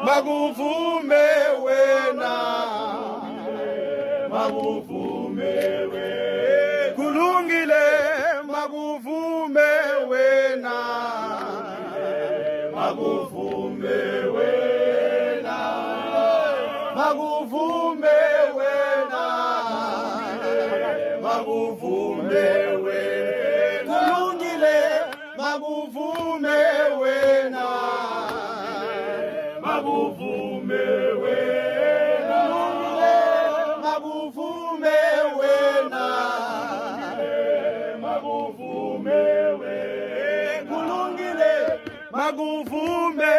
makuvume wena, makuvume we, kulungile makuvume wena, makuvume wena, makuvume wena, makuvume we, kulungile makuvume wena, makuvume wena, makuvume wena, makuvume we, kulungile makuvume